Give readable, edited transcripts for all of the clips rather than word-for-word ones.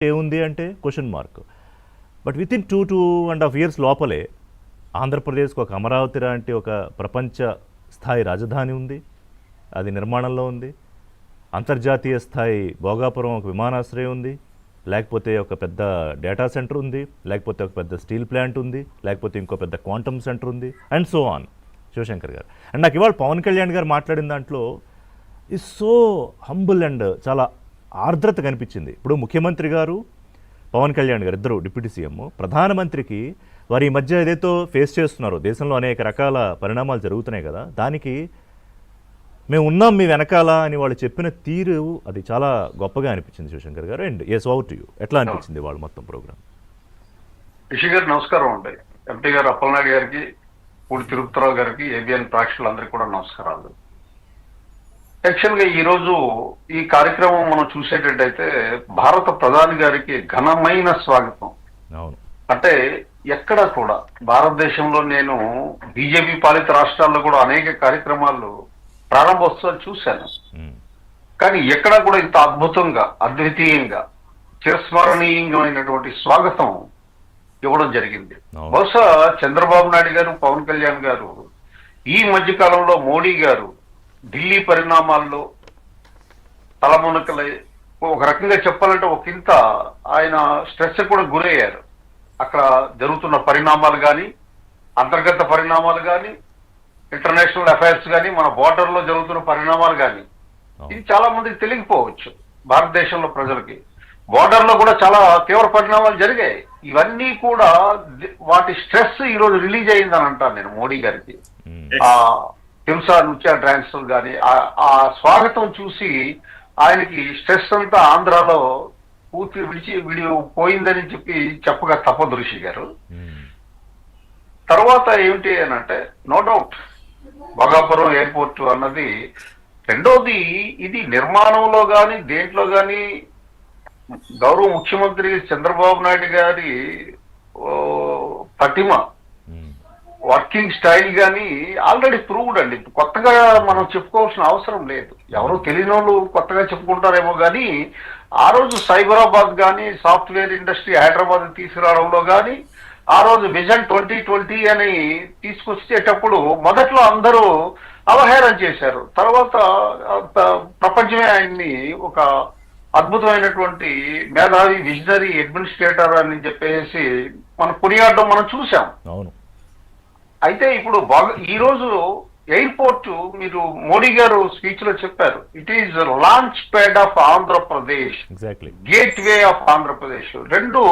ఏముంది అంటే question mark. But with in 2.5 years లోపలే ఆంధ్రప్రదేశ్కి ఒక అమరావతి లాంటి ఒక ప్రపంచ స్థాయి రాజధాని ఉంది, అది నిర్మాణంలో ఉంది. అంతర్జాతీయ స్థాయి భోగాపురం ఒక విమానాశ్రయం ఉంది, లేకపోతే ఒక పెద్ద డేటా సెంటర్ ఉంది, లేకపోతే ఒక పెద్ద స్టీల్ ప్లాంట్ ఉంది, లేకపోతే ఇంకో పెద్ద క్వాంటమ్ సెంటర్ ఉంది, and so on. Shivshankar garu and నాకు ఇవాళ పవన్ కళ్యాణ్ గారు మాట్లాడిన దాంట్లో ఈజ్ సో హంబుల్ అండ్ చాలా ఆర్ద్రత కనిపించింది. ఇప్పుడు ముఖ్యమంత్రి గారు పవన్ కళ్యాణ్ గారు ఇద్దరు డిప్యూటీ సీఎం, ప్రధానమంత్రికి వారి ఈ మధ్య ఏదైతే ఫేస్ చేస్తున్నారో దేశంలో అనేక రకాల పరిణామాలు జరుగుతున్నాయి కదా, దానికి మేము ఉన్నాం మీ వెనకాల అని వాళ్ళు చెప్పిన తీరు అది చాలా గొప్పగా అనిపించింది Sivasankar garu. And as over to you, ఎట్లా అనిపించింది వాళ్ళు మొత్తం ప్రోగ్రామ్? రిషి గారు నమస్కారం అండి. ఎంపీ గారు అప్పలనాయుడు గారికి, పూడి తిరుపతిరావు గారికి, ఏబిఎన్ ప్రేక్షకులందరికీ కూడా నమస్కారాలు. యాక్చువల్గా ఈరోజు ఈ కార్యక్రమం మనం చూసేటట్టయితే భారత ప్రధాని గారికి ఘనమైన స్వాగతం. అవును, అంటే ఎక్కడ కూడా భారతదేశంలో నేను బీజేపీ పాలిత రాష్ట్రాల్లో కూడా అనేక కార్యక్రమాలు ప్రారంభోత్సవాలు చూశాను, కానీ ఎక్కడా కూడా ఇంత అద్భుతంగా, అద్వితీయంగా, చిరస్మరణీయమైనటువంటి స్వాగతం ఇవ్వడం జరిగింది. బహుశా చంద్రబాబు నాయుడు గారు, పవన్ కళ్యాణ్ గారు ఈ మధ్య కాలంలో మోడీ గారు ఢిల్లీ పరిణామాల్లో తలమునకలై ఒక రకంగా చెప్పాలంటే ఒకంత ఆయన స్ట్రెస్ కూడా గురయ్యారు. అక్కడ జరుగుతున్న పరిణామాలు కానీ, అంతర్గత పరిణామాలు కానీ, ఇంటర్నేషనల్ అఫైర్స్ కానీ, మన బోర్డర్ లో జరుగుతున్న పరిణామాలు కానీ, ఇది చాలా మందికి తెలియకపోవచ్చు. భారతదేశంలో ప్రజలకి బోర్డర్ లో కూడా చాలా తీవ్ర పరిణామాలు జరిగాయి. ఇవన్నీ కూడా వాటి స్ట్రెస్ ఈ రోజు రిలీజ్ అయిందని అంటాను నేను మోడీ గారికి. ఆ హింస నృత్య డ్యాన్స్ కానీ ఆ స్వాగతం చూసి ఆయనకి స్ట్రెస్ అంతా ఆంధ్రాలో పూర్తి పోయిందని చెప్పగా తప్పదు ఋషి గారు. తర్వాత ఏమిటి అని అంటే, నో డౌట్ భోగాపురం ఎయిర్పోర్ట్ అన్నది, రెండోది ఇది నిర్మాణంలో కానీ దేంట్లో కానీ గౌరవ ముఖ్యమంత్రి చంద్రబాబు నాయుడు గారి పటిమ, వర్కింగ్ స్టైల్ కానీ ఆల్రెడీ ప్రూవ్డ్ అండి. కొత్తగా మనం చెప్పుకోవాల్సిన అవసరం లేదు. ఎవరు తెలియని వాళ్ళు కొత్తగా చెప్పుకుంటారేమో కానీ ఆ రోజు సైబరాబాద్ కానీ, సాఫ్ట్వేర్ ఇండస్ట్రీ హైదరాబాద్ తీసుకురావడంలో కానీ, ఆ రోజు విజన్ 2020 అని తీసుకొచ్చేటప్పుడు మొదట్లో అందరూ అవహేళన చేశారు. తర్వాత ప్రపంచమే ఆయన్ని ఒక అద్భుతమైనటువంటి మేధావి, విజనరీ అడ్మినిస్ట్రేటర్ అని చెప్పేసి మనం కొనియాడడం మనం చూసాం. అవును. అయితే ఇప్పుడు ఈ రోజు ఎయిర్పోర్ట్ మీరు మోడీ గారు స్పీచ్ లో చెప్పారు, it is launch pad of Andhra Pradesh, gate way of Andhra Pradesh. రెండు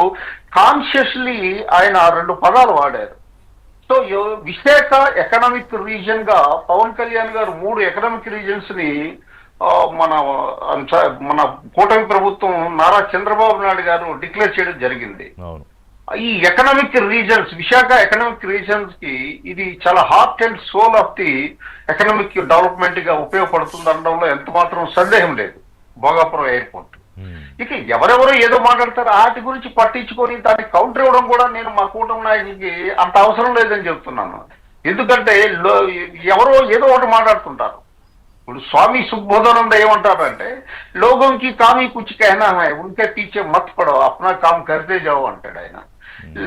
కాన్షియస్లీ ఆయన రెండు పదాలు వాడారు. సో విశాఖ ఎకనామిక్ రీజన్ గా పవన్ కళ్యాణ్ గారు 3 ఎకనామిక్ రీజన్స్ ని మన కూటమి ప్రభుత్వం నారా చంద్రబాబు నాయుడు గారు డిక్లేర్ చేయడం జరిగింది. ఈ economic regions, Visakha economic regions కి ఇది చాలా heart and soul of the economic development గా ఉపయోగపడుతుంది అనడంలో ఎంత మాత్రం సందేహం లేదు. భోగాపురం ఎయిర్పోర్ట్ ఇక ఎవరెవరో ఏదో మాట్లాడతారు, వాటి గురించి పట్టించుకొని దానికి కౌంటర్ ఇవ్వడం కూడా నేను మా కూటమి నాయకుడికి అంత అవసరం లేదని చెప్తున్నాను. ఎందుకంటే ఎవరో ఏదో ఒకటి మాట్లాడుతుంటారు. ఇప్పుడు స్వామి సుబ్బోధానంద ఏమంటారంటే, లోగంకి కామీ కుచ్ కహనా హై, ఉన్కే పీచే మత్ పడో, అప్నా కామ్ కర్తే జాओ అంటాడు ఆయన.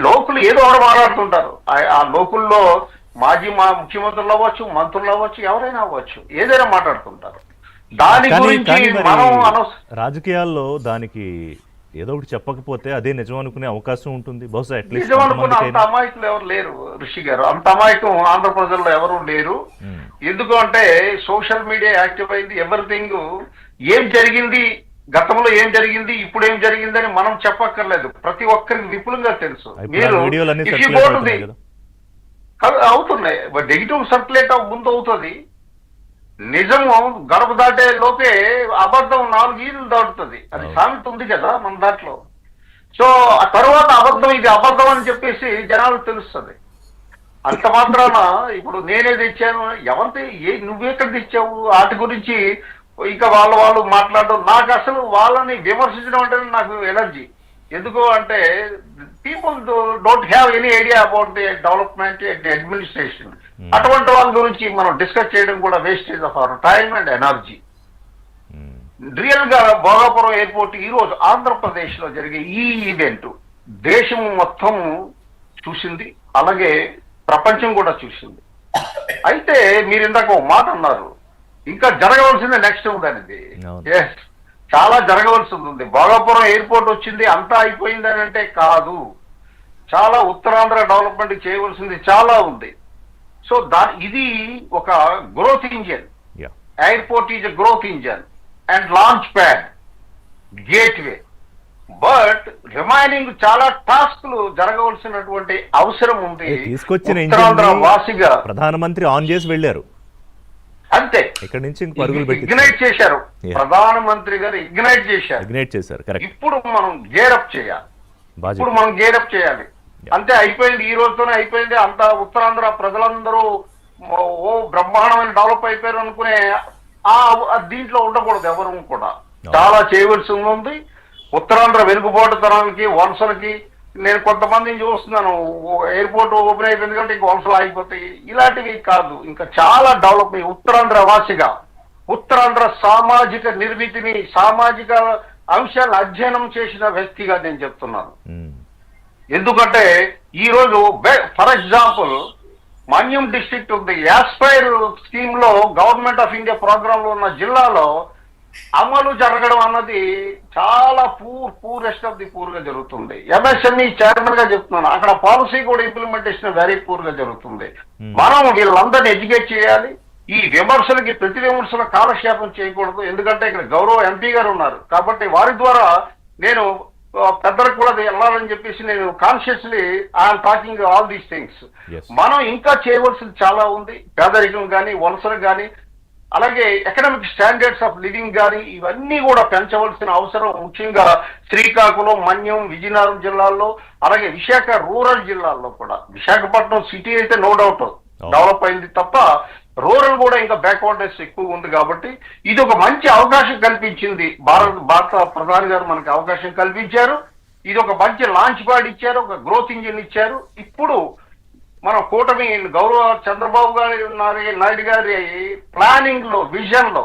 లోకులు ఏదో ఒకటి మాట్లాడుతుంటారు. ఆ లోకుల్లో మాజీ ముఖ్యమంత్రులు అవ్వచ్చు, మంత్రులు అవ్వచ్చు, ఎవరైనా అవ్వచ్చు, ఏదైనా మాట్లాడుతుంటారు. దాని గురించి మనం రాజకీయాల్లో దానికి ఏదో ఒకటి చెప్పకపోతే అదే నిజం అనుకునే అవకాశం ఉంటుంది. బహుశా నిజం అనుకున్న అంత అమాయకులు ఎవరు లేరు ఋషి గారు. అంత అమాయకం ఆంధ్ర ప్రజల్లో ఎవరు లేరు. ఎందుకు అంటే సోషల్ మీడియా యాక్టివ్ అయింది. ఎవ్రీథింగ్ ఏం జరిగింది, గతంలో ఏం జరిగింది, ఇప్పుడు ఏం జరిగింది అని మనం చెప్పక్కర్లేదు. ప్రతి ఒక్కరికి విపులంగా తెలుసు. మీరు అవుతున్నాయి, నెగిటివ్ సర్క్యులేట్ ముందు అవుతుంది. నిజం గడప దాటే లోపే అబద్ధం 4 ఈదులు దాటుతుంది. అది సామెత ఉంది కదా మన దాంట్లో. సో ఆ తర్వాత అబద్ధం, ఇది అబద్ధం అని చెప్పేసి జనాలకు తెలుస్తుంది. అంత మాత్రాన ఇప్పుడు నేనే తెచ్చాను, ఎవరిది నువ్వెక్కడ తెచ్చావు, వాటి గురించి ఇంకా వాళ్ళు మాట్లాడడం, నాకు అసలు వాళ్ళని విమర్శించడం అంటే నాకు ఎనర్జీ. ఎందుకు అంటే people don't have any idea about the development and administration. అటువంటి వాళ్ళ గురించి మనం డిస్కస్ చేయడం కూడా wastage of our time and energy. Real గా భోగాపురం ఎయిర్పోర్ట్ ఈ రోజు ఆంధ్రప్రదేశ్ లో జరిగే ఈ ఈవెంట్ దేశం మొత్తం చూసింది, అలాగే ప్రపంచం కూడా చూసింది. అయితే మీరు ఇందాక ఒక మాట అన్నారు, ఇంకా జరగవలసింది నెక్స్ట్ ఉందనేది. ఎస్, చాలా జరగవలసింది ఉంది. భోగాపురం ఎయిర్పోర్ట్ వచ్చింది అంతా అయిపోయింది అని అంటే కాదు, చాలా ఉత్తరాంధ్ర డెవలప్మెంట్ చేయవలసింది చాలా ఉంది. సో ఇది ఒక growth engine. Airport is a growth engine and launch pad, gateway. But remaining చాలా టాస్క్లు జరగవలసినటువంటి అవసరం ఉంది. తీసుకొచ్చిన ఉత్తరాంధ్ర వాసిగా ప్రధానమంత్రి ఆన్ చేసి వెళ్ళారు అంతే. ఇక్కడ నుంచి పరుగులు పెట్టి ఇగ్నైట్ చేశారు, ప్రధానమంత్రి గారు ఇగ్నైట్ చేశారు. కరెక్ట్. ఇప్పుడు మనం గేరప్ చేయాలి, ఇప్పుడు మనం గేరప్ చేయాలి. అంతే, అయిపోయింది, ఈ రోజుతోనే అయిపోయింది. అంతా ఉత్తరాంధ్ర ప్రజలందరూ ఓ బ్రహ్మాండమైన డెవలప్ అయిపోయారు అనుకునే దీంట్లో ఉండకూడదు ఎవరు కూడా. చాలా చేయవలసి ఉంది. ఉత్తరాంధ్ర వెనుకబాటుతనానికి, వలసలకి, నేను కొంతమందిని చూస్తున్నాను, ఎయిర్పోర్ట్ ఓపెన్ అయిపోయింది కాబట్టి ఇంక వలసలు ఆగిపోతాయి, ఇలాంటివి కాదు. ఇంకా చాలా డెవలప్. ఉత్తరాంధ్ర వాసిగా ఉత్తరాంధ్ర సామాజిక నిర్మితిని, సామాజిక అంశాలను అధ్యయనం చేసిన వ్యక్తిగా నేను చెప్తున్నాను. ఎందుకంటే ఈ రోజు ఫర్ ఎగ్జాంపుల్ మన్యం డిస్ట్రిక్ట్ ఉంది, యాస్పైర్ స్కీమ్ లో గవర్నమెంట్ ఆఫ్ ఇండియా ప్రోగ్రామ్ లో ఉన్న జిల్లాలో అమలు జరగడం అన్నది చాలా పూరెస్ట్ ఆఫ్ ది పూర్ గా జరుగుతుంది. ఎంఎస్ఎంఈ చైర్మన్ గా చెప్తున్నాను, అక్కడ పాలసీ కూడా ఇంప్లిమెంటేషన్ వెరీ పూర్ గా జరుగుతుంది. మనం వీళ్ళందరినీ ఎడ్యుకేట్ చేయాలి. ఈ విమర్శలకి ప్రతి విమర్శల కాలక్షేపం చేయకూడదు. ఎందుకంటే ఇక్కడ గౌరవ ఎంపీ గారు ఉన్నారు కాబట్టి వారి ద్వారా నేను పెద్దలకు కూడా వెళ్ళాలని చెప్పేసి నేను consciously I'm talking all these things. మనం ఇంకా చేయవలసింది చాలా ఉంది. పేదరికం కానీ, వలసలు కానీ, అలాగే ఎకనామిక్ స్టాండర్డ్స్ ఆఫ్ లివింగ్ కానీ ఇవన్నీ కూడా పెంచవలసిన అవసరం ముఖ్యంగా శ్రీకాకుళం, మన్యం, విజయనగరం జిల్లాల్లో, అలాగే విశాఖ రూరల్ జిల్లాల్లో కూడా. విశాఖపట్నం సిటీ అయితే నో డౌట్ డెవలప్ అయింది తప్ప రూరల్ కూడా ఇంకా బ్యాక్వర్డ్నెస్ ఎక్కువ ఉంది. కాబట్టి ఇది ఒక మంచి అవకాశం కల్పించింది. భారత ప్రధాని గారు మనకి అవకాశం కల్పించారు. ఇది ఒక మంచి లాంచ్ ప్యాడ్ ఇచ్చారు, ఒక గ్రోత్ ఇంజిన్ ఇచ్చారు. ఇప్పుడు మన కూటమి గౌరవ చంద్రబాబు నాయుడు గారి ప్లానింగ్ లో, విజన్ లో